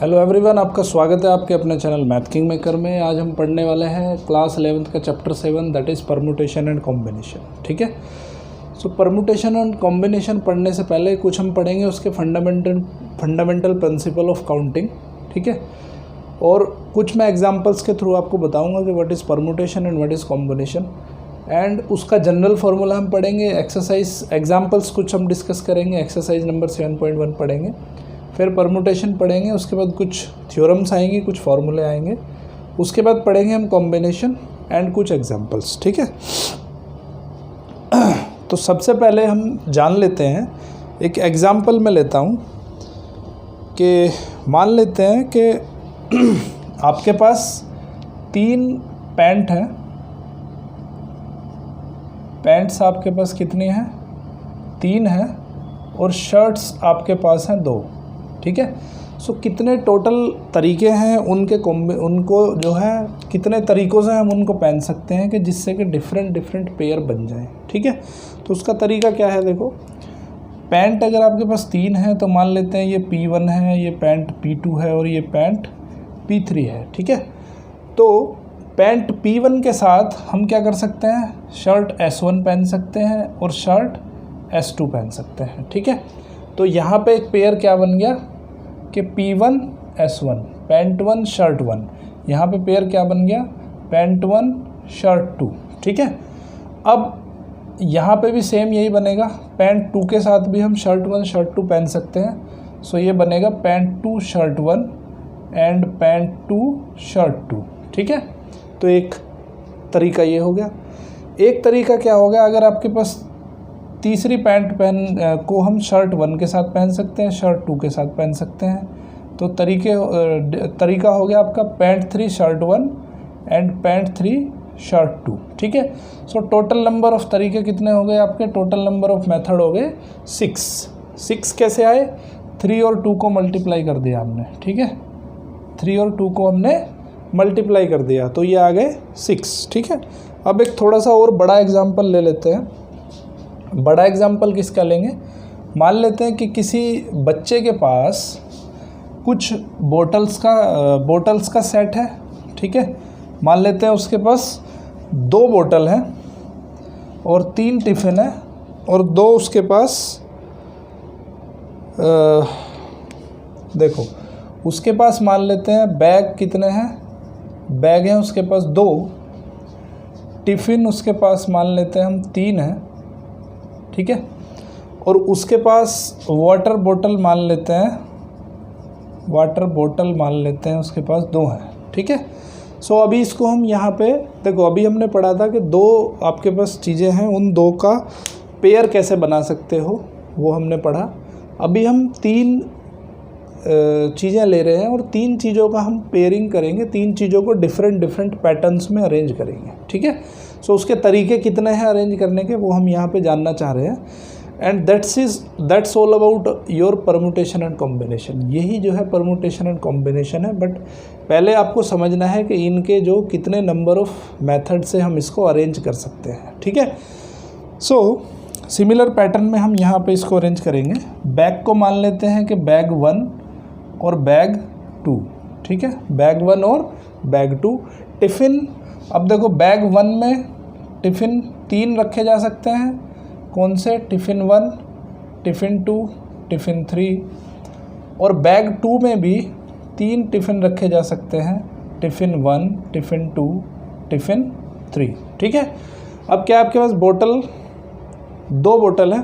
Hello everyone, आपका स्वागत है आपके अपने चैनल मैथ किंग मेकर में। आज हम पढ़ने वाले हैं क्लास 11th का chapter 7 that is permutation and combination. ठीक है, सो परम्यूटेशन एंड कॉम्बिनेशन पढ़ने से पहले कुछ हम पढ़ेंगे उसके फंडामेंटल प्रिंसिपल ऑफ काउंटिंग। ठीक है, और कुछ मैं एग्जांपल्स के थ्रू आपको बताऊंगा कि what is permutation and what is combination, and उसका जनरल फार्मूला हम पढ़ेंगे। एक्सरसाइज एग्जांपल्स कुछ हम डिस्कस करेंगे, एक्सरसाइज नंबर 7.1 पढ़ेंगे, फिर परम्यूटेशन पढ़ेंगे, उसके बाद कुछ थ्योरम्स आएंगे, कुछ फार्मूले आएंगे, उसके बाद पढ़ेंगे हम कॉम्बिनेशन एंड कुछ एग्जांपल्स। ठीक है, तो सबसे पहले हम जान लेते हैं, एक एग्जांपल मैं लेता हूँ कि मान लेते हैं कि आपके पास 3 पैंट हैं। पैंट्स आपके पास कितनी हैं? 3 हैं, और शर्ट्स आपके पास हैं 2। ठीक है, सो कितने टोटल तरीके हैं उनको जो है कितने तरीक़ों से हम उनको पहन सकते हैं कि जिससे कि डिफरेंट पेयर बन जाएं। ठीक है, तो उसका तरीका क्या है? देखो, पैंट अगर आपके पास 3 है तो मान लेते हैं ये P1 है, ये पैंट P2 है और ये पैंट P3 है। ठीक है, तो पैंट P1 के साथ हम क्या कर सकते हैं? शर्ट S1 पहन सकते हैं और शर्ट S2 पहन सकते हैं। ठीक है, तो यहाँ पे एक पेयर क्या बन गया कि P1 S1 पैंट 1 शर्ट 1। यहाँ पे पेयर क्या बन गया? Pant 1 shirt 2। ठीक है, अब यहाँ पे भी सेम यही बनेगा। पैंट 2 के साथ भी हम शर्ट 1 शर्ट 2 पहन सकते हैं। सो ये बनेगा pant 2 shirt 1 and pant 2 shirt 2। ठीक है, तो एक तरीका ये हो गया। एक तरीका क्या हो गया, अगर आपके पास तीसरी पैंट को हम शर्ट 1 के साथ पहन सकते हैं, शर्ट 2 के साथ पहन सकते हैं। तो तरीका हो गया आपका pant 3 shirt 1 and pant 3 shirt 2। ठीक है, सो टोटल नंबर ऑफ तरीके कितने हो गए आपके? टोटल नंबर ऑफ मेथड हो गए 6 कैसे आए? 3 और 2 को मल्टीप्लाई कर दिया हमने। ठीक है, 3 और 2 को हमने मल्टीप्लाई कर दिया तो ये आ गए 6। ठीक है, अब एक थोड़ा सा और बड़ा एग्जाम्पल ले लेते हैं। बड़ा एग्जाम्पल किसका लेंगे? मान लेते हैं कि किसी बच्चे के पास कुछ बोटल्स का सेट है। ठीक है, मान लेते हैं उसके पास 2 बोतल हैं और 3 टिफ़िन है और 2 उसके पास देखो उसके पास मान लेते हैं बैग कितने हैं? बैग हैं उसके पास 2, टिफ़िन उसके पास मान लेते हैं हम 3 हैं। ठीक है, और उसके पास वाटर बोतल मान लेते हैं उसके पास 2 हैं। ठीक है, सो अभी इसको हम यहाँ पे देखो, अभी हमने पढ़ा था कि 2 आपके पास चीज़ें हैं, उन 2 का पेयर कैसे बना सकते हो वो हमने पढ़ा। अभी हम 3 चीज़ें ले रहे हैं और 3 चीज़ों का हम पेयरिंग करेंगे, 3 चीज़ों को डिफरेंट पैटर्न्स में अरेंज करेंगे। ठीक है, सो उसके तरीके कितने हैं अरेंज करने के, वो हम यहाँ पे जानना चाह रहे हैं। And that's all about your permutation and combination. यही जो है परम्यूटेशन एंड कॉम्बिनेशन है, बट पहले आपको समझना है कि इनके जो कितने नंबर ऑफ मेथड से हम इसको अरेंज कर सकते हैं। ठीक है, सो सिमिलर पैटर्न में हम यहाँ पे इसको अरेंज करेंगे। बैग को मान लेते हैं कि बैग 1 और बैग 2। ठीक है, बैग 1 और बैग 2। टिफ़िन, अब देखो बैग 1 में टिफ़िन 3 रखे जा सकते हैं। कौन से? Tiffin 1, tiffin 2, tiffin 3। और बैग 2 में भी 3 टिफ़िन रखे जा सकते हैं। Tiffin 1, tiffin 2, tiffin 3। ठीक है, अब क्या आपके पास दो बोतल है,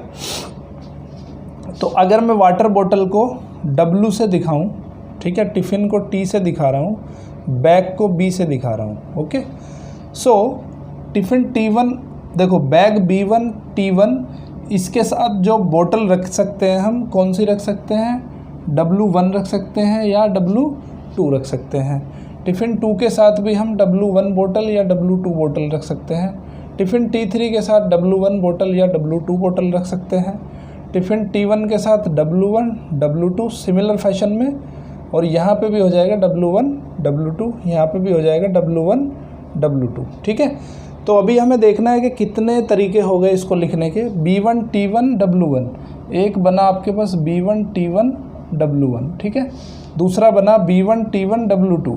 तो अगर मैं वाटर बोतल को W से दिखाऊं, ठीक है, टिफ़िन को T से दिखा रहा हूँ, बैग को B से दिखा रहा हूँ। ओके, सो टिफ़िन T1, देखो बैग B1 T1, इसके साथ जो बोतल रख सकते हैं हम, कौन सी रख सकते हैं? W1 रख सकते हैं या W2 रख सकते हैं। टिफ़िन 2 के साथ भी हम W1 बोतल या W2 बोतल रख सकते हैं। टिफ़िन T3 के साथ W1 बोतल या W2 बोतल रख सकते हैं। टिफ़िन T1 के साथ W1 W2 सिमिलर फैशन में, और यहाँ पे भी हो जाएगा W1 W2, यहाँ पे भी हो जाएगा W1 W2। ठीक है, तो अभी हमें देखना है कि कितने तरीके हो गए इसको लिखने के। B1 T1 W1, एक बना आपके पास B1 T1 W1, ठीक है। दूसरा बना B1T1W2,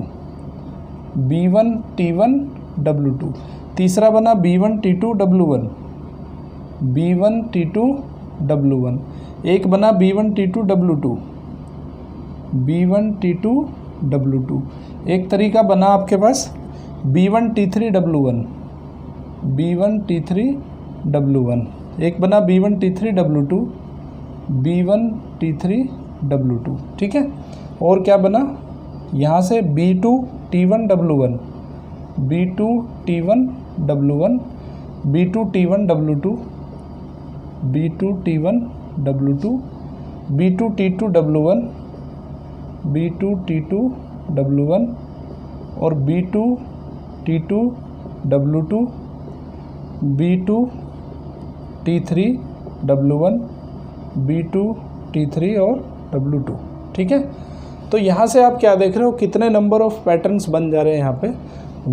B1T1W2। तीसरा बना B1T2W1, B1T2W1। एक बना B1T2W2, B1T2W2। एक तरीका बना आपके पास B1T3W1, B1T3W1। एक बना B1T3W2, B1T3W2, ठीक है। और क्या बना यहाँ से B2T1W1, B2T1W1, B2T1W2, B2T1W2, B2T2W1, B2T2W1 और B2T2W2, B2T3W1, B2T3 और W2, ठीक है। तो यहाँ से आप क्या देख रहे हो, कितने नंबर ऑफ पैटर्न्स बन जा रहे हैं यहाँ पे,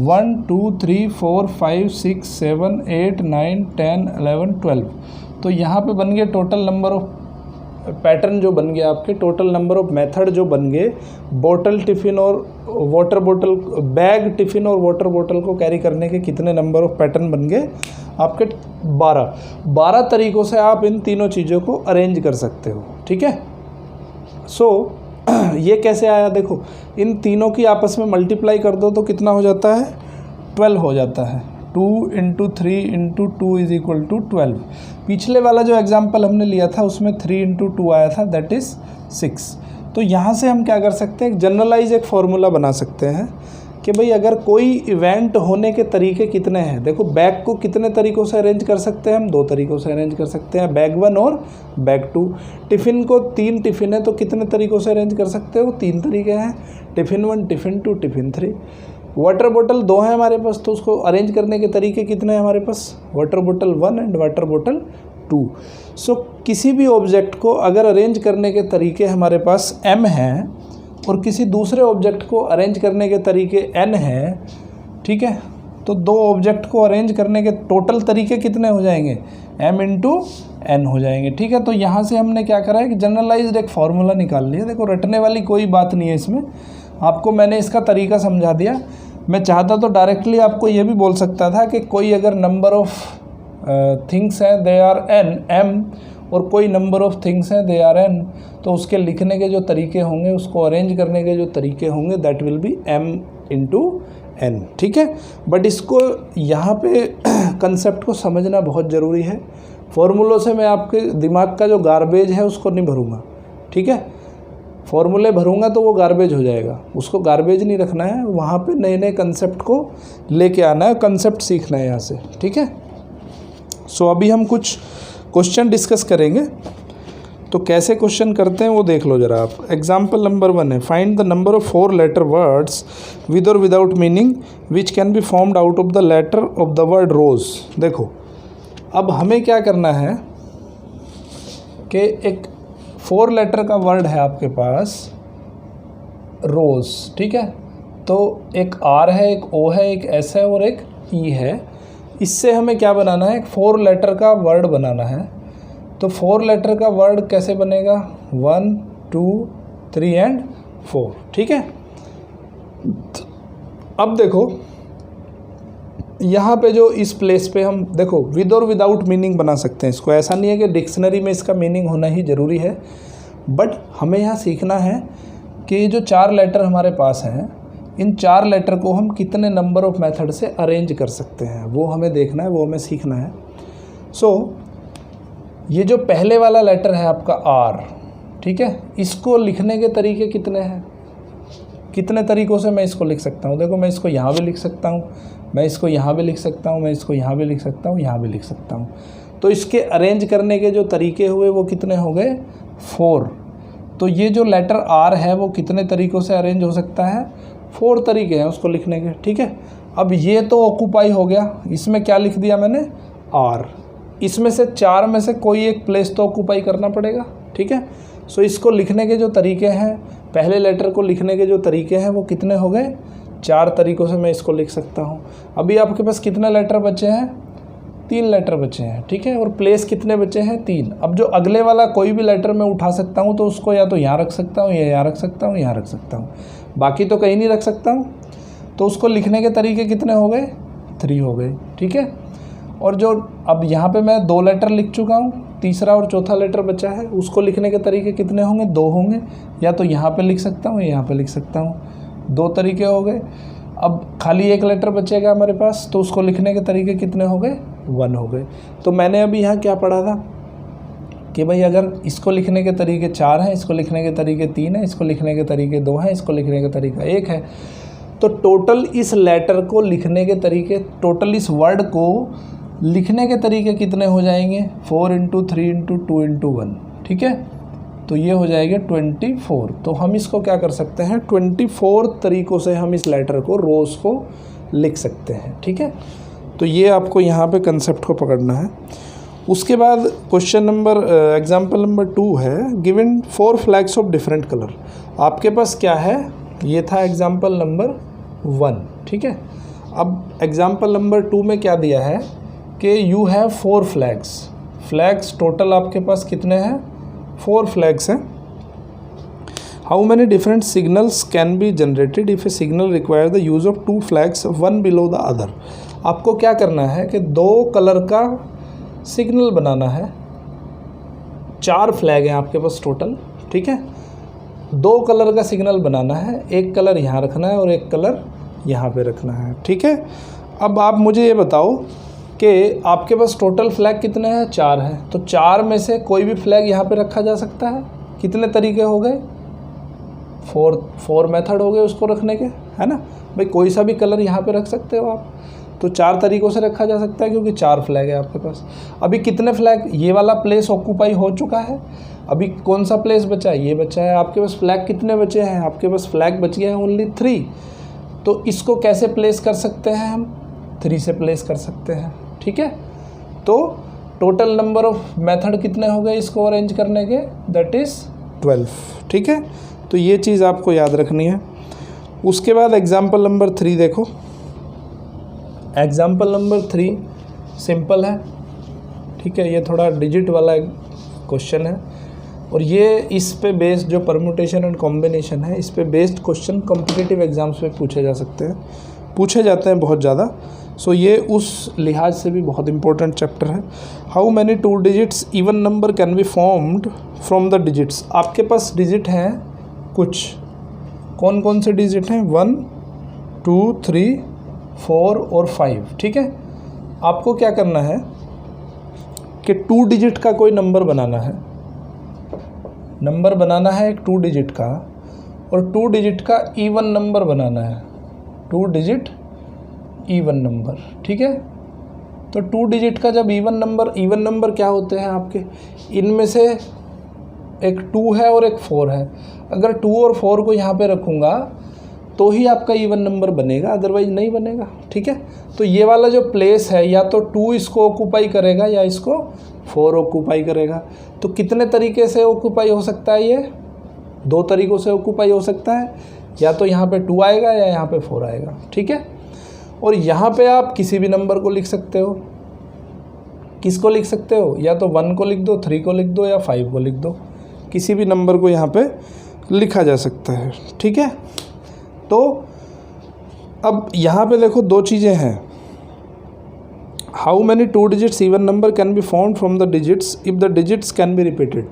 1 2 3 4 5 6 7 8 9 10 11 12। तो यहाँ पे बन गए टोटल नंबर ऑफ पैटर्न जो बन गए आपके, टोटल नंबर ऑफ मेथड जो बन गए बोतल टिफ़िन और वाटर बोतल, बैग टिफ़िन और वाटर बोतल को कैरी करने के कितने नंबर ऑफ पैटर्न बन गए आपके, 12 तरीक़ों से आप इन तीनों चीज़ों को अरेंज कर सकते हो, ठीक है। सो ये कैसे आया, देखो इन तीनों की आपस में मल्टीप्लाई कर दो तो कितना हो जाता है, 12 हो जाता है। 2 × 3 × 2 = 12। पिछले वाला जो एग्जाम्पल हमने लिया था उसमें 3 × 2 आया था, दैट इज़ 6। तो यहाँ से हम क्या कर सकते हैं, एक जनरलाइज एक फार्मूला बना सकते हैं कि भाई अगर कोई इवेंट होने के तरीके कितने हैं। देखो बैग को कितने तरीक़ों से अरेंज कर सकते हैं हम, 2 तरीक़ों से अरेंज कर सकते हैं, बैग 1 और बैग 2। टिफ़िन को 3 टिफ़िन है तो कितने तरीक़ों से अरेंज कर सकते हो, 3 तरीके हैं, टिफ़िन 1, टिफ़िन 2, टिफ़िन 3। वाटर बोतल 2 है हमारे पास तो उसको अरेंज करने के तरीके कितने हैं हमारे पास, वाटर बोतल 1 एंड वाटर बोतल 2। सो किसी भी ऑब्जेक्ट को अगर अरेंज करने के तरीके हमारे पास m हैं और किसी दूसरे ऑब्जेक्ट को अरेंज करने के तरीके n हैं, ठीक है, तो 2 ऑब्जेक्ट को अरेंज करने के टोटल तरीके कितने हो जाएंगे, m × n हो जाएंगे, ठीक है। तो यहाँ से हमने क्या करा है कि जनरलाइज्ड एक फार्मूला निकाल लिया। देखो रटने वाली कोई बात नहीं है इसमें, आपको मैंने इसका तरीका समझा दिया। मैं चाहता तो डायरेक्टली आपको ये भी बोल सकता था कि कोई अगर नंबर ऑफ़ थिंग्स है दे आर m और कोई नंबर ऑफ़ थिंग्स हैं दे आर n, तो उसके लिखने के जो तरीके होंगे, उसको अरेंज करने के जो तरीके होंगे, that will B m × n, ठीक है। बट इसको यहाँ पे कंसेप्ट को समझना बहुत ज़रूरी है। फॉर्मूलों से मैं आपके दिमाग का जो गार्बेज है उसको नहीं भरूँगा, ठीक है। फॉर्मूले भरूँगा तो वो गार्बेज हो जाएगा, उसको गार्बेज नहीं रखना है, वहाँ पे नए नए कंसेप्ट को लेके आना है, कंसेप्ट सीखना है यहाँ से, ठीक है। सो अभी हम कुछ क्वेश्चन डिस्कस करेंगे। तो कैसे क्वेश्चन करते हैं वो देख लो ज़रा आप। एग्जाम्पल नंबर 1 है, find the number of 4 letter words with or without meaning which can be formed out of the letter of the word rose. देखो अब हमें क्या करना है कि एक 4 लेटर का वर्ड है आपके पास रोज़, ठीक है। तो एक R है, एक O है, एक S है और एक E है। इससे हमें क्या बनाना है, एक 4 लेटर का वर्ड बनाना है। तो 4 लेटर का वर्ड कैसे बनेगा, 1 2 3 एंड 4, ठीक है। अब देखो यहाँ पे जो इस प्लेस पे हम देखो विद और विदाउट मीनिंग बना सकते हैं इसको। ऐसा नहीं है कि डिक्शनरी में इसका मीनिंग होना ही ज़रूरी है, बट हमें यहाँ सीखना है कि जो 4 लेटर हमारे पास हैं, इन 4 लेटर को हम कितने नंबर ऑफ़ मेथड से अरेंज कर सकते हैं, वो हमें देखना है, वो हमें सीखना है। सो ये जो पहले वाला लेटर है आपका R, ठीक है, इसको लिखने के तरीके कितने हैं, कितने तरीक़ों से मैं इसको लिख सकता हूँ। देखो मैं इसको यहाँ भी लिख सकता हूँ, मैं इसको यहाँ भी लिख सकता हूँ, मैं इसको यहाँ भी लिख सकता हूँ, यहाँ भी लिख सकता हूँ। तो इसके अरेंज करने के जो तरीके हुए वो कितने हो गए, 4। तो ये जो लेटर R है वो कितने तरीक़ों से अरेंज हो सकता है, 4 तरीके हैं उसको लिखने के, ठीक है। अब ये तो ऑक्यूपाई हो गया, इसमें क्या लिख दिया मैंने, R। इसमें से 4 में से कोई एक प्लेस तो ऑक्यूपाई करना पड़ेगा, ठीक है। सो इसको लिखने के जो तरीके हैं, पहले लेटर को लिखने के जो तरीके हैं वो कितने हो गए, 4 तरीक़ों से मैं इसको लिख सकता हूँ। अभी आपके पास कितने लेटर बचे हैं, 3 लेटर बचे हैं, ठीक है। और प्लेस कितने बचे हैं? 3। अब जो अगले वाला कोई भी लेटर मैं उठा सकता हूँ तो उसको या तो यहाँ रख सकता हूँ या यहाँ रख सकता हूँ, यहाँ रख सकता हूँ, बाकी तो कहीं नहीं रख सकता हूँ। तो उसको लिखने के तरीके कितने हो गए? 3 हो गए, ठीक है। और जो अब यहाँ पे मैं 2 लेटर लिख चुका हूँ, तीसरा और चौथा लेटर बचा है, उसको लिखने के तरीके कितने होंगे? 2 होंगे। या तो यहाँ पे लिख सकता हूँ या यहाँ पे लिख सकता हूँ, 2 तरीके हो गए। अब खाली 1 लेटर बचेगा हमारे पास, तो उसको लिखने के तरीके कितने हो गए? 1 हो गए। तो मैंने अभी यहाँ क्या पढ़ा था कि भाई अगर इसको लिखने के तरीके 4 हैं, इसको लिखने के तरीके 3 हैं, इसको लिखने के तरीके 2 हैं, इसको लिखने का तरीका 1 है, तो टोटल इस लेटर को लिखने के तरीके, टोटल इस वर्ड को लिखने के तरीके कितने हो जाएंगे? 4 × 3 × 2 × 1, ठीक है। तो ये हो जाएगा 24। तो हम इसको क्या कर सकते हैं? 24 तरीक़ों से हम इस लेटर को, रोज़ को लिख सकते हैं, ठीक है। तो ये आपको यहाँ पे कंसेप्ट को पकड़ना है। उसके बाद क्वेश्चन नंबर एग्जाम्पल नंबर 2 है, given 4 flags of different colour. आपके पास क्या है? ये था एग्जाम्पल नंबर 1, ठीक है। अब एग्जाम्पल नंबर 2 में क्या दिया है कि you have 4 flags. Flags total आपके पास कितने हैं? 4 फ्लैग्स हैं। How many different signals can be generated if A signal require the use of 2 flags one below the other. आपको क्या करना है कि 2 कलर का सिग्नल बनाना है। 4 फ्लैग हैं आपके पास टोटल, ठीक है। 2 कलर का सिग्नल बनाना है, एक कलर यहाँ रखना है और एक कलर यहाँ पे रखना है, ठीक है। अब आप मुझे ये बताओ कि आपके पास टोटल फ्लैग कितने हैं? 4 हैं। तो 4 में से कोई भी फ्लैग यहाँ पे रखा जा सकता है। कितने तरीके हो गए? 4 मेथड हो गए उसको रखने के, है ना भाई। कोई सा भी कलर यहाँ पे रख सकते हो आप। तो 4 तरीक़ों से रखा जा सकता है क्योंकि 4 फ्लैग है आपके पास। अभी कितने फ्लैग? ये वाला प्लेस ऑक्यूपाई हो चुका है। अभी कौन सा प्लेस बचा है? ये बचा है। आपके पास फ्लैग कितने बचे हैं? आपके पास फ्लैग बच गए हैं ओनली 3। तो इसको कैसे प्लेस कर सकते हैं हम? 3 से प्लेस कर सकते हैं, ठीक है। तो टोटल नंबर ऑफ मेथड कितने हो गए इसको अरेंज करने के? दैट इज़ 12, ठीक है। तो ये चीज़ आपको याद रखनी है। उसके बाद एग्जाम्पल नंबर 3 देखो। एग्जाम्पल नंबर 3 सिंपल है, ठीक है। ये थोड़ा डिजिट वाला क्वेश्चन है और ये इस पे बेस्ड जो परम्यूटेशन एंड कॉम्बिनेशन है, इस पे बेस्ड क्वेश्चन कॉम्पिटिटिव एग्जाम्स में पूछे जा सकते हैं, पूछे जाते हैं बहुत ज़्यादा। सो ये उस लिहाज से भी बहुत इंपॉर्टेंट चैप्टर है। How many 2 digits even number can be formed from the digits. आपके पास डिजिट हैं कुछ, कौन कौन से डिजिट हैं? 1, 2, 3, 4 और 5, ठीक है। आपको क्या करना है कि 2 डिजिट का कोई नंबर बनाना है। नंबर बनाना है एक 2 डिजिट का, और 2 डिजिट का इवन नंबर बनाना है। 2 डिजिट इवन नंबर, ठीक है। तो 2 डिजिट का जब इवन नंबर क्या होते हैं आपके? इनमें से एक 2 है और एक 4 है। अगर 2 और 4 को यहाँ पे रखूँगा तो ही आपका इवन नंबर बनेगा, अदरवाइज नहीं बनेगा, ठीक है। तो ये वाला जो प्लेस है, या तो 2 इसको ऑक्यूपाई करेगा या इसको 4 ऑक्यूपाई करेगा। तो कितने तरीके से ऑक्यूपाई हो सकता है? ये 2 तरीक़ों से ऑक्यूपाई हो सकता है। या तो यहाँ पे 2 आएगा या यहाँ पे 4 आएगा, ठीक है। और यहाँ पे आप किसी भी नंबर को लिख सकते हो। किसको लिख सकते हो? या तो 1 को लिख दो, 3 को लिख दो या 5 को लिख दो। किसी भी नंबर को यहाँ पे लिखा जा सकता है, ठीक है। तो अब यहाँ पे देखो 2 चीज़ें हैं। How many 2 digits even number can be formed from the digits if the digits can be repeated.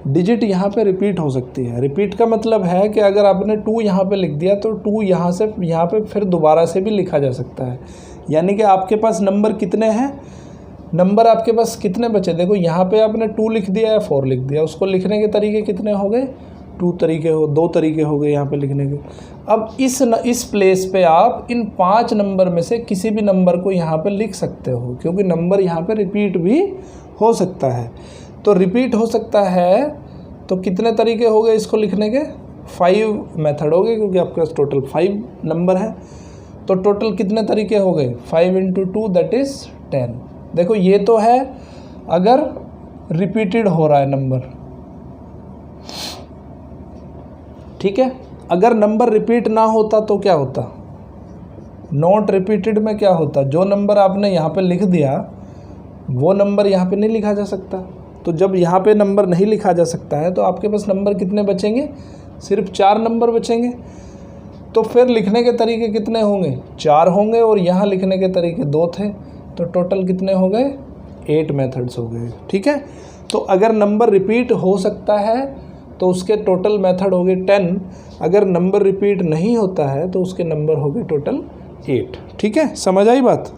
Digit यहाँ पे रिपीट हो सकती है। रिपीट का मतलब है कि अगर आपने 2 यहाँ पे लिख दिया तो 2 यहाँ से यहाँ पे फिर दोबारा से भी लिखा जा सकता है। यानी कि आपके पास नंबर कितने हैं? नंबर आपके पास कितने बचे? देखो यहाँ पे आपने 2 लिख दिया या 4 लिख दिया, उसको लिखने के तरीके कितने हो गए? 2 तरीके हो गए यहाँ पे लिखने के। अब इस प्लेस पे आप इन 5 नंबर में से किसी भी नंबर को यहाँ पे लिख सकते हो, क्योंकि नंबर यहाँ पे रिपीट भी हो सकता है। तो रिपीट हो सकता है तो कितने तरीके हो गए इसको लिखने के? 5 मेथड हो गए, क्योंकि आपके पास टोटल 5 नंबर है। तो टोटल कितने तरीके हो गए? 5 × 2 दैट इज़ 10। देखो ये तो है अगर रिपीटेड हो रहा है नंबर, ठीक है। अगर नंबर रिपीट ना होता तो क्या होता? नॉट रिपीटेड में क्या होता? जो नंबर आपने यहाँ पे लिख दिया वो नंबर यहाँ पे नहीं लिखा जा सकता। तो जब यहाँ पे नंबर नहीं लिखा जा सकता है तो आपके पास नंबर कितने बचेंगे, सिर्फ 4 नंबर बचेंगे। तो फिर लिखने के तरीके कितने होंगे, 4 होंगे, और यहाँ लिखने के तरीके 2 थे, तो टोटल कितने हो गए, 8 मेथड्स हो गए। ठीक है, तो अगर नंबर रिपीट हो सकता है तो उसके टोटल मेथड हो गए 10, अगर नंबर रिपीट नहीं होता है तो उसके नंबर हो गए टोटल 8। ठीक है, समझ आई बात।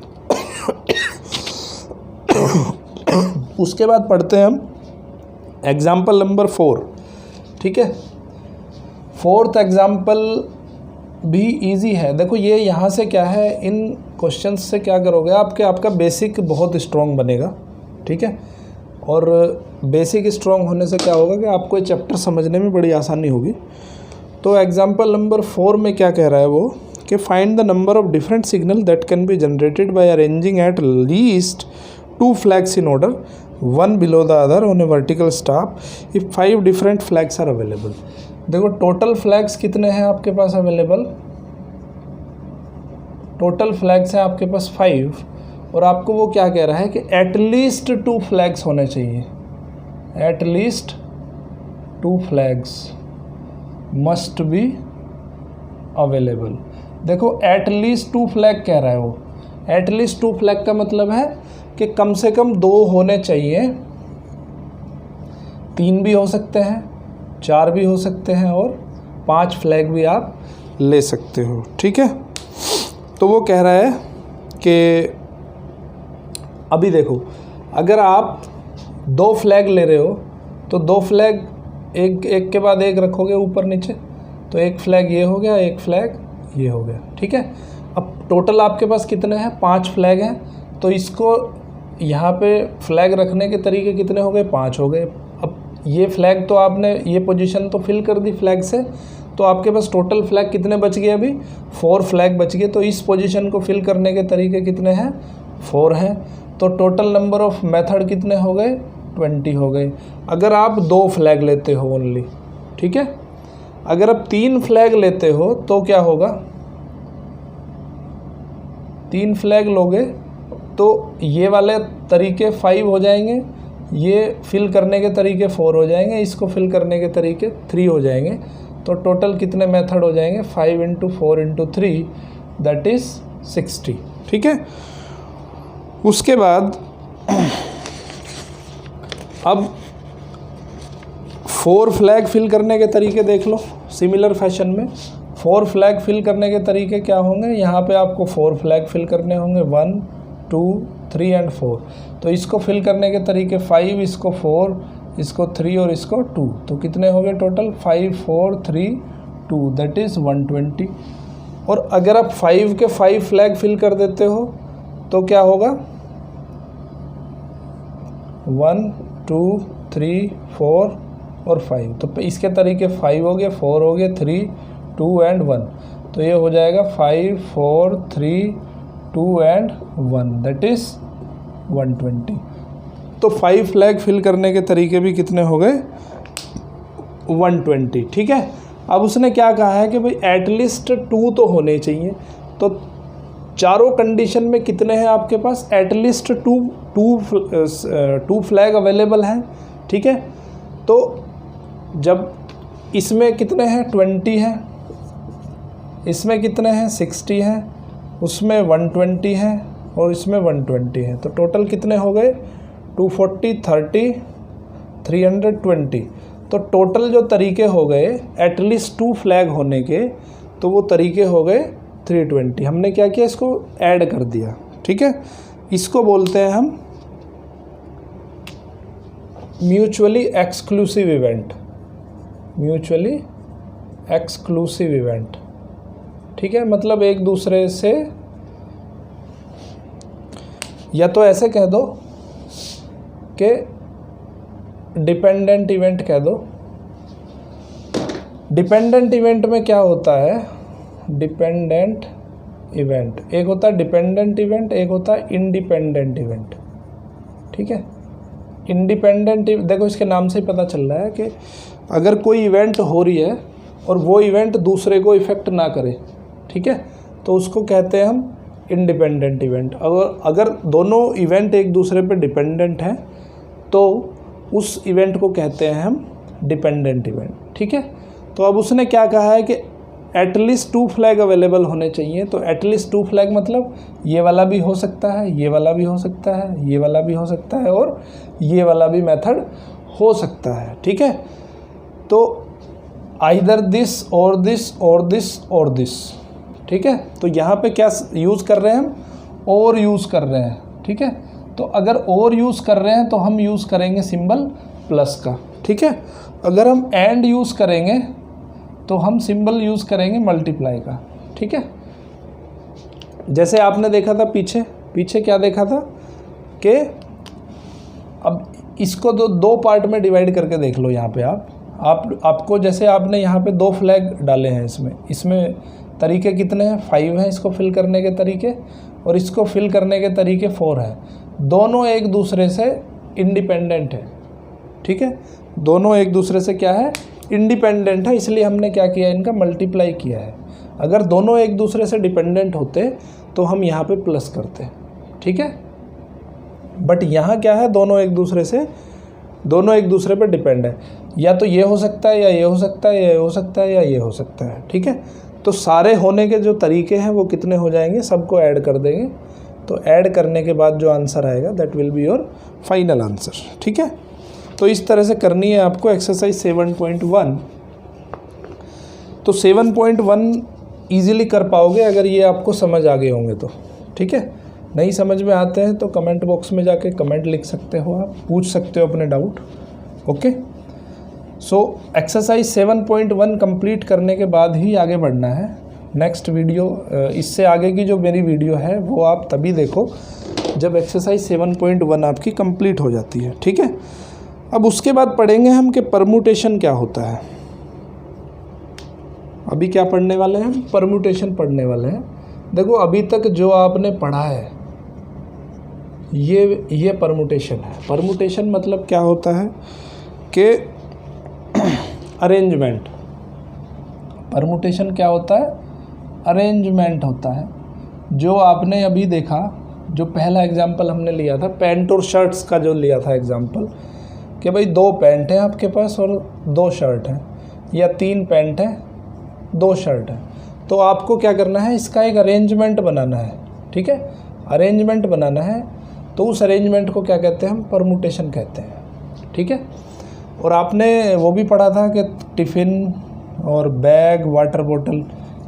उसके बाद पढ़ते हैं हम एग्जाम्पल नंबर 4। ठीक है, 4th एग्जाम्पल भी इजी है। देखो ये यहाँ से क्या है, इन क्वेश्चंस से क्या करोगे, आपका बेसिक बहुत स्ट्रॉन्ग बनेगा। ठीक है, और बेसिक स्ट्रॉन्ग होने से क्या होगा कि आपको ये चैप्टर समझने में बड़ी आसानी होगी। तो एग्जाम्पल नंबर 4 में क्या कह रहा है वो, कि find the number of different signal that can be generated by arranging at least 2 flags in order, one below the other on a vertical staff if 5 different flags are available. देखो total flags कितने हैं आपके पास available, total flags हैं आपके पास 5, और आपको वो क्या कह रहा है कि एटलीस्ट 2 फ्लैग्स होने चाहिए, at least 2 flags must be available. देखो एटलीस्ट 2 फ्लैग कह रहा है वो, एटलीस्ट 2 फ्लैग का मतलब है कि कम से कम 2 होने चाहिए, 3 भी हो सकते हैं, 4 भी हो सकते हैं, और 5 फ्लैग भी आप ले सकते हो। ठीक है, तो वो कह रहा है कि अभी देखो अगर आप 2 फ्लैग ले रहे हो तो 2 फ्लैग एक के बाद एक रखोगे ऊपर नीचे, तो एक फ्लैग ये हो गया, एक फ्लैग ये हो गया। ठीक है, अब टोटल आपके पास कितने हैं, 5 फ्लैग हैं, तो इसको यहाँ पे फ्लैग रखने के तरीके कितने हो गए, 5 हो गए। अब ये फ्लैग तो आपने ये पोजीशन तो फिल कर दी फ्लैग से, तो आपके पास टोटल फ्लैग कितने बच गए, अभी 4 फ्लैग बच गए। तो इस पोजीशन को फिल करने के तरीके कितने हैं, 4 हैं। तो टोटल नंबर ऑफ मेथड कितने हो गए, 20 हो गए। अगर आप 2 फ्लैग लेते हो ओनली, ठीक है, अगर आप 3 फ्लैग लेते हो तो क्या होगा, 3 फ्लैग लोगे तो ये वाले तरीके 5 हो जाएंगे, ये फिल करने के तरीके 4 हो जाएंगे, इसको फिल करने के तरीके 3 हो जाएंगे। तो टोटल कितने मेथड हो जाएंगे, 5 × 4 × 3 दैट इज़ 60। ठीक है, उसके बाद अब 4 फ्लैग फिल करने के तरीके देख लो सिमिलर फैशन में। 4 फ्लैग फिल करने के तरीके क्या होंगे, यहाँ पे आपको 4 फ्लैग फिल करने होंगे, 1 2 3 और 4। तो इसको फिल करने के तरीके 5, इसको 4, इसको 3 और इसको 2। तो कितने हो गए टोटल, 5 4 3 2 दैट इज़ 120। और अगर आप 5 के 5 फ्लैग फिल कर देते हो तो क्या होगा, 1 2 3 4 और 5। तो इसके तरीके 5 हो गए, 4 हो गए, 3 2 और 1। तो ये हो जाएगा 5 4 3 2 और 1 दैट इज़ 120। तो 5 फ्लैग फिल करने के तरीके भी कितने हो गए, 120। ठीक है, अब उसने क्या कहा है कि भाई एटलीस्ट 2 तो होने चाहिए। तो चारों कंडीशन में कितने हैं आपके पास, एटलीस्ट 2 फ्लैग अवेलेबल हैं। ठीक है, तो जब इसमें कितने हैं, 20 हैं, इसमें कितने हैं, 60 हैं, उसमें 120 हैं और इसमें 120 हैं। तो टोटल कितने हो गए, 240 30 320। तो टोटल जो तरीके हो गए एटलीस्ट 2 फ्लैग होने के, तो वो तरीके हो गए 320। हमने क्या किया, इसको ऐड कर दिया। ठीक है, इसको बोलते हैं हम mutually exclusive event, mutually exclusive event. ठीक है, मतलब एक दूसरे से, या तो ऐसे कह दो कि डिपेंडेंट इवेंट कह दो। डिपेंडेंट इवेंट में क्या होता है, डिपेंडेंट इवेंट, एक होता है डिपेंडेंट इवेंट, एक होता है इंडिपेंडेंट इवेंट। ठीक है, इंडिपेंडेंट, देखो इसके नाम से ही पता चल रहा है कि अगर कोई इवेंट हो रही है और वो इवेंट दूसरे को इफ़ेक्ट ना करे, ठीक है, तो उसको कहते हैं हम इंडिपेंडेंट इवेंट। अगर दोनों इवेंट एक दूसरे पे डिपेंडेंट हैं तो उस इवेंट को कहते हैं हम डिपेंडेंट इवेंट, ठीक है। तो अब उसने क्या कहा है कि एटलीस्ट 2 फ्लैग अवेलेबल होने चाहिए। तो एटलीस्ट 2 फ्लैग मतलब ये वाला भी हो सकता है, ये वाला भी हो सकता है, ये वाला भी हो सकता है और ये वाला भी मेथड हो सकता है, ठीक है। तो आइदर दिस और दिस और दिस और दिस, ठीक है। तो यहाँ पे क्या यूज़ कर रहे हैं हम, और यूज़ कर रहे हैं, ठीक है। तो अगर और यूज़ कर रहे हैं तो हम यूज़ करेंगे सिंबल प्लस का, ठीक है। अगर हम एंड यूज़ करेंगे तो हम सिंबल यूज़ करेंगे मल्टीप्लाई का, ठीक है। जैसे आपने देखा था पीछे क्या देखा था कि अब इसको दो पार्ट में डिवाइड करके देख लो। यहाँ पे आपको जैसे आपने यहाँ पे 2 फ्लैग डाले हैं, इसमें तरीके कितने हैं, 5 हैं इसको फिल करने के तरीके, और इसको फिल करने के तरीके 4 हैं। दोनों एक दूसरे से इंडिपेंडेंट है, ठीक है। दोनों एक दूसरे से क्या है, इंडिपेंडेंट है, इसलिए हमने क्या किया, इनका मल्टीप्लाई किया है। अगर दोनों एक दूसरे से डिपेंडेंट होते तो हम यहाँ पे प्लस करते, ठीक है। बट यहाँ क्या है, दोनों एक दूसरे पे डिपेंड है। या तो ये हो सकता है, या ये हो सकता है, या ये हो सकता है, या ये हो सकता है, ठीक है। तो सारे होने के जो तरीके हैं वो कितने हो जाएंगे, सबको ऐड कर देंगे। तो ऐड करने के बाद जो आंसर आएगा that will be your final answer, ठीक है। तो इस तरह से करनी है आपको एक्सरसाइज 7.1। तो 7.1 ईजिली कर पाओगे अगर ये आपको समझ आ गए होंगे तो, ठीक है। नहीं समझ में आते हैं तो कमेंट बॉक्स में जाके कमेंट लिख सकते हो, आप पूछ सकते हो अपने doubt, okay. So exercise 7.1 complete करने के बाद ही आगे बढ़ना है। नेक्स्ट वीडियो, इससे आगे की जो मेरी वीडियो है वो आप तभी देखो जब एक्सरसाइज 7.1 आपकी कंप्लीट हो जाती है, ठीक है। अब उसके बाद पढ़ेंगे हम कि परमुटेशन क्या होता है। अभी क्या पढ़ने वाले हैं, परमुटेशन पढ़ने वाले हैं। देखो अभी तक जो आपने पढ़ा है ये परमुटेशन है। परमुटेशन मतलब क्या होता है कि अरेंजमेंट। परमुटेशन क्या होता है, अरेंजमेंट होता है। जो आपने अभी देखा, जो पहला एग्जाम्पल हमने लिया था पैंट और शर्ट्स का, जो लिया था एग्जाम्पल कि भाई 2 पैंट हैं आपके पास और 2 शर्ट हैं, या 3 पैंट हैं 2 शर्ट हैं। तो आपको क्या करना है, इसका एक अरेंजमेंट बनाना है, ठीक है। अरेंजमेंट बनाना है तो उस अरेंजमेंट को क्या कहते हैं, हम परमुटेशन कहते हैं, ठीक है। और आपने वो भी पढ़ा था कि टिफ़िन और बैग, वाटर बोतल,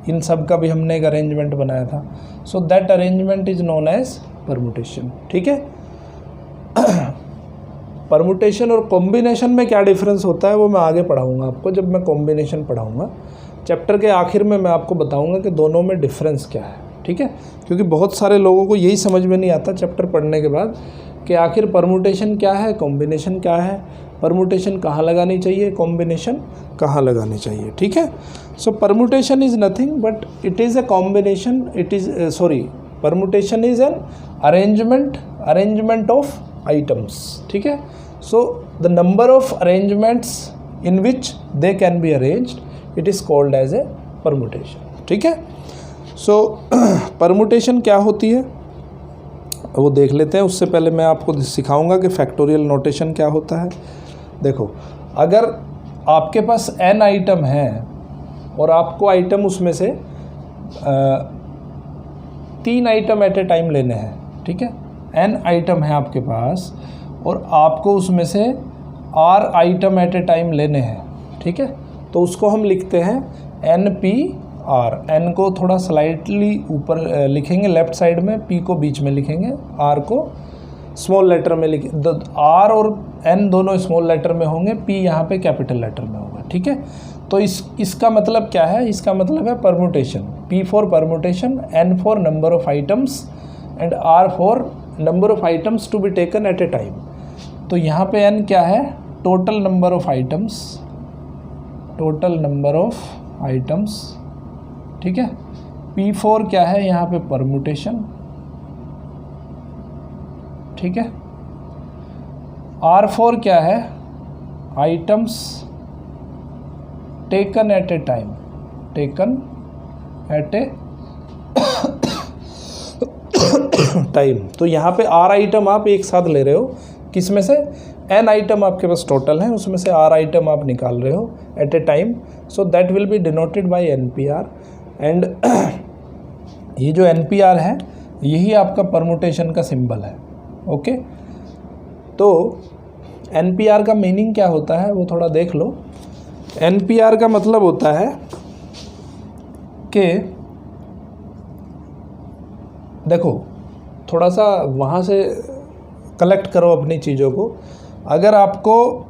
इन सब का भी हमने एक अरेंजमेंट बनाया था। So that arrangement is known as permutation, ठीक है। परमुटेशन और कॉम्बिनेशन में क्या डिफरेंस होता है वो मैं आगे पढ़ाऊँगा आपको, जब मैं कॉम्बिनेशन पढ़ाऊँगा। चैप्टर के आखिर में मैं आपको बताऊँगा कि दोनों में डिफरेंस क्या है, ठीक है। क्योंकि बहुत सारे लोगों को यही समझ में नहीं आता चैप्टर पढ़ने के बाद कि आखिर परमुटेशन क्या है, कॉम्बिनेशन क्या है, परमुटेशन कहाँ लगानी चाहिए, कॉम्बिनेशन कहाँ लगानी चाहिए, ठीक है। सो permutation is nothing but it is a combination, permutation is an arrangement of items, ठीक है। So the number of arrangements in which they can be arranged it is called as a permutation, ठीक है। सो permutation क्या होती है वो देख लेते हैं। उससे पहले मैं आपको सिखाऊंगा कि फैक्टोरियल नोटेशन क्या होता है। देखो, अगर आपके पास n आइटम है और आपको आइटम उसमें से 3 आइटम एट ए टाइम लेने हैं, ठीक है। n आइटम है आपके पास और आपको उसमें से r item at a time लेने हैं, ठीक है। तो उसको हम लिखते हैं NPR। n को थोड़ा स्लाइटली ऊपर लिखेंगे लेफ़्ट साइड में, p को बीच में लिखेंगे, r को स्मॉल लेटर में लिखे। r और n दोनों स्मॉल लेटर में होंगे, p यहाँ पे कैपिटल लेटर में होगा, ठीक है। तो इसका मतलब क्या है, इसका मतलब है permutation. p for permutation, n for number of items and r for number of items to be taken at a time. तो यहाँ पे n क्या है, total number of items, total number of items, ठीक है। P4 क्या है यहाँ पे, परमुटेशन, ठीक है। R4 क्या है, items taken at a time, taken at a time. तो यहाँ पे r आइटम आप एक साथ ले रहे हो, किस में से, n आइटम आपके पास टोटल है, उसमें से r आइटम आप निकाल रहे हो at a time, so that will be denoted by NPR। And ये जो NPR है यही आपका परमुटेशन का सिंबल है। ओके, तो NPR का मीनिंग क्या होता है वो थोड़ा देख लो। NPR का मतलब होता है कि देखो, थोड़ा सा वहाँ से कलेक्ट करो अपनी चीज़ों को। अगर आपको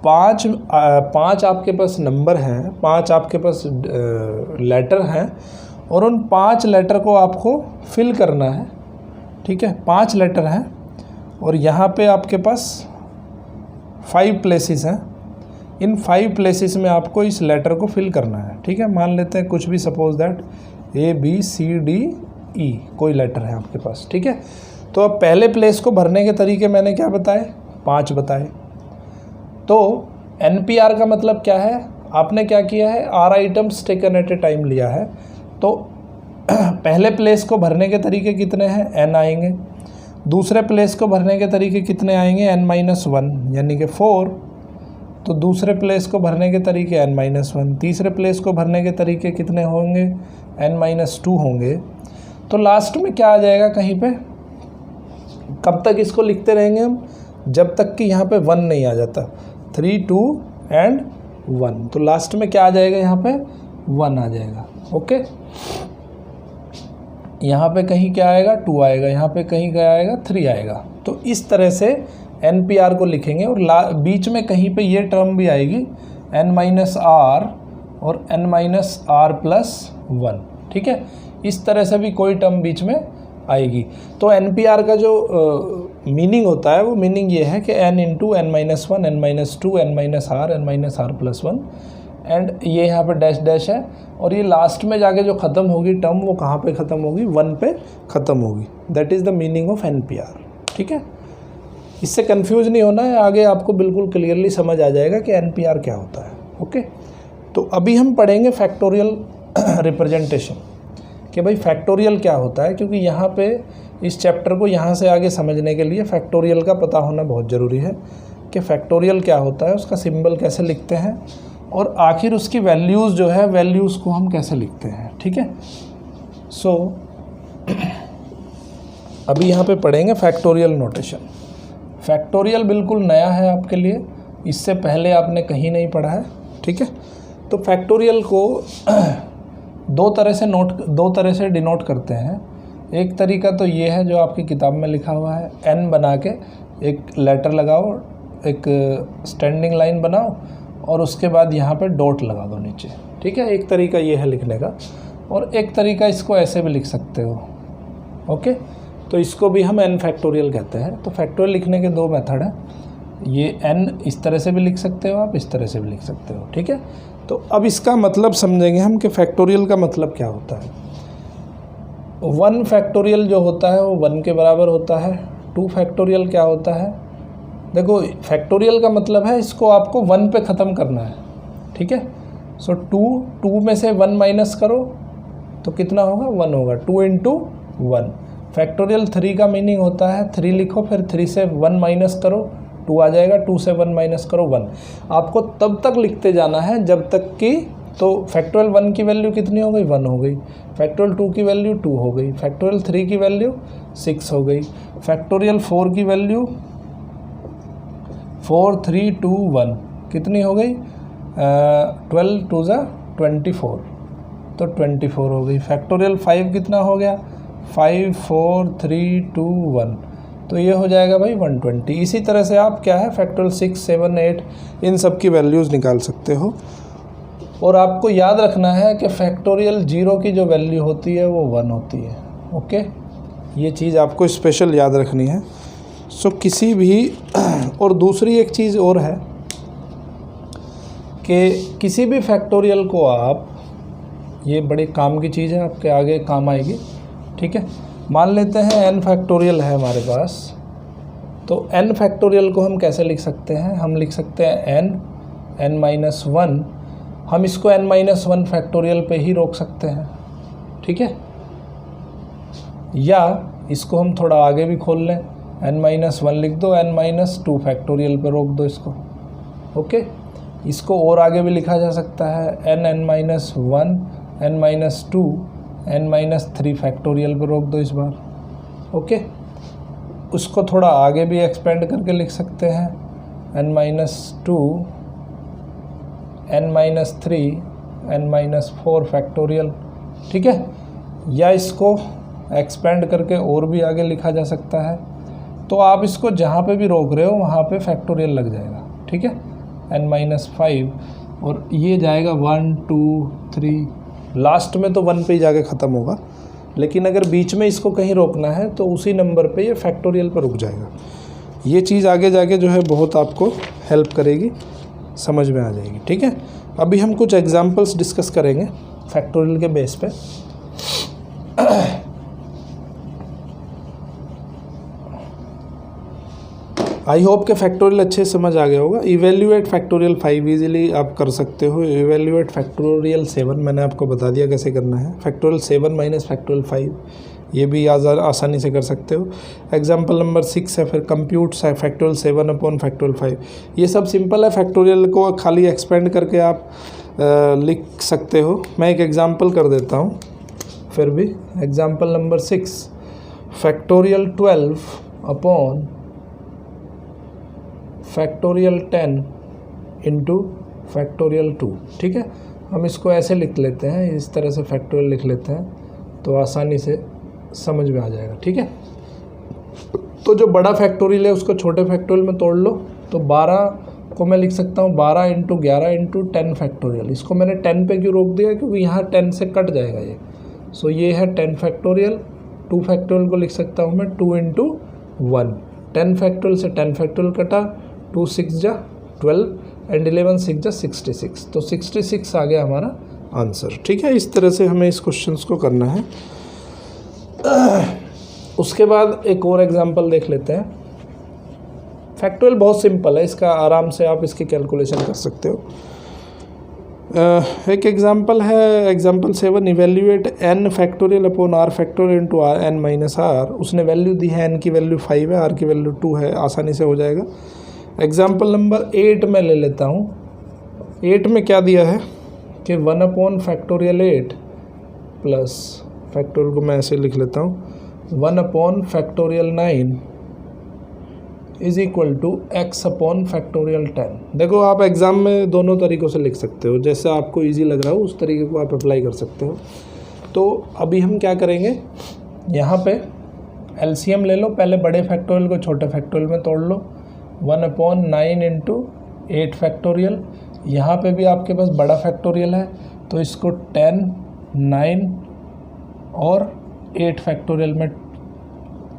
पाँच आपके पास नंबर हैं, 5 आपके पास लेटर हैं, और उन 5 लेटर को आपको फिल करना है, ठीक है, 5 लेटर हैं और यहाँ पे आपके पास 5 प्लेसेस हैं। इन 5 प्लेसेस में आपको इस लेटर को फिल करना है, ठीक है। मान लेते हैं कुछ भी, सपोज दैट ABCDE कोई लेटर है आपके पास, ठीक है। तो अब पहले प्लेस को भरने के तरीके मैंने क्या बताए, 5 बताए। तो NPR का मतलब क्या है, आपने क्या किया है, R items taken at a time लिया है। तो पहले प्लेस को भरने के तरीके कितने हैं, n आएंगे। दूसरे प्लेस को भरने के तरीके कितने आएंगे, n-1 यानी कि 4। तो दूसरे प्लेस को भरने के तरीके n-1। तीसरे प्लेस को भरने के तरीके कितने होंगे, n-2 होंगे। तो लास्ट में क्या आ जाएगा कहीं पे, कब तक इसको लिखते रहेंगे हम, जब तक कि यहाँ पे 1 नहीं आ जाता। 3, 2 एंड 1। तो लास्ट में क्या आ जाएगा, यहाँ पे 1 आ जाएगा। ओके, यहाँ पे कहीं क्या आएगा, 2 आएगा, यहाँ पे कहीं क्या आएगा, 3 आएगा। तो इस तरह से NPR को लिखेंगे। और बीच में कहीं पे ये टर्म भी आएगी n-r और n-r+1, ठीक है। इस तरह से भी कोई टर्म बीच में आएगी। तो NPR का जो मीनिंग होता है वो मीनिंग ये है कि n × n-1, n-2, n-r, n-r+1 and ये यहाँ पे डैश डैश है। और ये लास्ट में जाके जो ख़त्म होगी टर्म, वो कहाँ पे ख़त्म होगी, 1 पे ख़त्म होगी। That is the meaning of NPR, ठीक है। इससे कंफ्यूज नहीं होना है, आगे आपको बिल्कुल क्लियरली समझ आ जाएगा कि NPR क्या होता है। ओके, तो अभी हम पढ़ेंगे फैक्टोरियल रिप्रेजेंटेशन, कि भाई फैक्टोरियल क्या होता है, क्योंकि यहाँ पे इस चैप्टर को यहाँ से आगे समझने के लिए फैक्टोरियल का पता होना बहुत ज़रूरी है कि फैक्टोरियल क्या होता है, उसका सिंबल कैसे लिखते हैं, और आखिर उसकी वैल्यूज़ जो है, वैल्यूज़ को हम कैसे लिखते हैं, ठीक है। सो अभी यहाँ पे पढ़ेंगे फैक्टोरियल नोटेशन। फैक्टोरियल बिल्कुल नया है आपके लिए, इससे पहले आपने कहीं नहीं पढ़ा है, ठीक है। तो फैक्टोरियल को दो तरह से डिनोट करते हैं। एक तरीका तो ये है जो आपकी किताब में लिखा हुआ है, n बना के एक लेटर लगाओ, एक स्टैंडिंग लाइन बनाओ और उसके बाद यहाँ पे डॉट लगा दो नीचे, ठीक है। एक तरीका ये है लिखने का, और एक तरीका इसको ऐसे भी लिख सकते हो। ओके, तो इसको भी हम n फैक्टोरियल कहते हैं। तो फैक्टोरियल लिखने के 2 मेथड हैं। ये n इस तरह से भी लिख सकते हो आप, इस तरह से भी लिख सकते हो, ठीक है। तो अब इसका मतलब समझेंगे हम कि फैक्टोरियल का मतलब क्या होता है। 1 फैक्टोरियल जो होता है वो 1 के बराबर होता है। 2 फैक्टोरियल क्या होता है, देखो फैक्टोरियल का मतलब है इसको आपको 1 पे ख़त्म करना है, ठीक है। सो 2 में से 1 माइनस करो तो कितना होगा, 1 होगा। 2 × 1। फैक्टोरियल 3 का मीनिंग होता है 3 लिखो, फिर 3 से 1 माइनस करो, 2 आ जाएगा। 2 से 1 माइनस करो, 1। आपको तब तक लिखते जाना है जब तक कि, तो फैक्टोरियल 1 की वैल्यू कितनी हो गई, 1 हो गई। फैक्टोरियल 2 की वैल्यू 2 हो गई। फैक्टोरियल 3 की वैल्यू 6 हो गई। फैक्टोरियल 4 की वैल्यू 4, 3, 2, 1 कितनी हो गई, 12 2 ज़ा 24, तो 24 हो गई। फैक्टोरियल 5 कितना हो गया, 5, 4, 3, 2, 1, तो ये हो जाएगा भाई 120। इसी तरह से आप क्या है फैक्टोरियल 6, 7, 8 इन सब की वैल्यूज़ निकाल सकते हो। और आपको याद रखना है कि फैक्टोरियल 0 की जो वैल्यू होती है वो 1 होती है। ओके, ये चीज़ आपको स्पेशल याद रखनी है। सो किसी भी और दूसरी एक चीज़ और है कि किसी भी फैक्टोरियल को आप, ये बड़े काम की चीज़ है, आपके आगे काम आएगी, ठीक है। मान लेते हैं n फैक्टोरियल है हमारे पास, तो n फैक्टोरियल को हम कैसे लिख सकते हैं, हम लिख सकते हैं n-1। हम इसको n-1 फैक्टोरियल पे ही रोक सकते हैं, ठीक है। या इसको हम थोड़ा आगे भी खोल लें, n-1 लिख दो, n-2 फैक्टोरियल पे रोक दो इसको। ओके, इसको और आगे भी लिखा जा सकता है, n-1, n-2, n-3 फैक्टोरियल पे रोक दो इस बार। ओके, उसको थोड़ा आगे भी एक्सपेंड करके लिख सकते हैं, n-2, n-3, n-4 फैक्टोरियल। ठीक है, या इसको एक्सपेंड करके और भी आगे लिखा जा सकता है। तो आप इसको जहाँ पे भी रोक रहे हो वहाँ पे फैक्टोरियल लग जाएगा। ठीक है, n-5 और ये जाएगा 1, 2, 3, लास्ट में तो 1 पे ही जाके ख़त्म होगा, लेकिन अगर बीच में इसको कहीं रोकना है तो उसी नंबर पे ये फैक्टोरियल पर रुक जाएगा। ये चीज़ आगे जाके जो है बहुत आपको हेल्प करेगी, समझ में आ जाएगी। ठीक है, अभी हम कुछ एग्जांपल्स डिस्कस करेंगे फैक्टोरियल के बेस पे। आई होप के फैक्टोरियल अच्छे समझ आ गया होगा। इवेल्यूएट फैक्टोरियल 5 इजीली आप कर सकते हो। इवेल्यूएट फैक्टोरियल 7 मैंने आपको बता दिया कैसे करना है। फैक्टोरियल 7 माइनस फैक्टोरियल 5 ये भी आसानी से कर सकते हो। एग्जाम्पल नंबर 6 है फिर कंप्यूट फैक्टोरियल 7 अपॉन फैक्टोरियल 5। ये सब सिंपल है, फैक्टोरियल को खाली एक्सपेंड करके आप लिख सकते हो। मैं एक एग्जाम्पल कर देता हूँ फिर भी। Example number 6 factorial 12 upon factorial 10 into factorial 2। ठीक है, हम इसको ऐसे लिख लेते हैं, इस तरह से फैक्टोरियल लिख लेते हैं तो आसानी से समझ में आ जाएगा। ठीक है, तो जो बड़ा फैक्टोरियल है उसको छोटे फैक्टोरियल में तोड़ लो। तो 12 को मैं लिख सकता हूँ 12 इंटू 11 इंटू 10 फैक्टोरियल। इसको मैंने 10 पे क्यों रोक दिया, क्योंकि यहाँ 10 से कट जाएगा ये। सो ये है 10 फैक्टोरियल। 2 फैक्टोरियल को लिख सकता हूँ मैं 2 इंटू 1। 10 फैक्टोरियल से 10 फैक्टोरियल कटा, 2 6 जा 12 एंड 11 6 जा 66। तो 66 आ गया हमारा आंसर। ठीक है, इस तरह से हमें इस क्वेश्चन को करना है। उसके बाद एक और एग्जांपल देख लेते हैं। फैक्टोरियल बहुत सिंपल है, इसका आराम से आप इसकी कैलकुलेशन कर सकते हो। एक एग्जांपल है example 7 evaluate n factorial upon r factorial into n minus r। उसने वैल्यू दी है, n की वैल्यू 5 है, r की वैल्यू 2 है, आसानी से हो जाएगा। एग्जाम्पल नंबर 8 में ले लेता हूँ। 8 में क्या दिया है कि 1 अपॉन फैक्टोरियल 8 प्लस फैक्टोरियल को मैं ऐसे लिख लेता हूँ 1 upon factorial 9 is equal to x upon factorial 10। देखो आप एग्ज़ाम में दोनों तरीक़ों से लिख सकते हो, जैसे आपको इजी लग रहा हो उस तरीके को आप अप्लाई कर सकते हो। तो अभी हम क्या करेंगे, यहाँ पे एलसीएम ले लो। पहले बड़े फैक्टोरियल को छोटे फैक्टोरियल में तोड़ लो। 1 अपॉन 9 इंटू 8 फैक्टोरियल। यहाँ पे भी आपके पास बड़ा फैक्टोरियल है तो इसको 10, 9 और 8 फैक्टोरियल में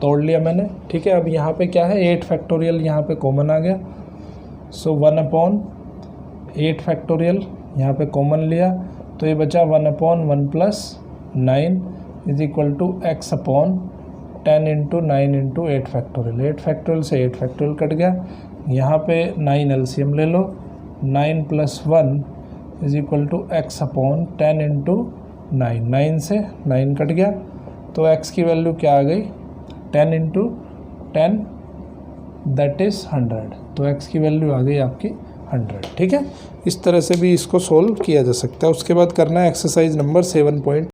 तोड़ लिया मैंने। ठीक है, अब यहाँ पे क्या है 8 फैक्टोरियल यहाँ पे कॉमन आ गया। सो 1 अपॉन 8 फैक्टोरियल यहाँ पे कॉमन लिया तो ये बचा 1 upon 1 plus 9 is equal to x upon 10 into 9 into 8 factorial. 8 factorial से 8 फैक्टोरियल कट गया। यहाँ पे 9 एलसीएम ले लो। 9 plus 1 is equal to x upon 10 into 9। 9 से 9 कट गया तो एक्स की वैल्यू क्या आ गई 10 इंटू 10 दैट इज़ 100। तो एक्स की वैल्यू आ गई आपकी 100। ठीक है, इस तरह से भी इसको सोल्व किया जा सकता है। उसके बाद करना है एक्सरसाइज नंबर 7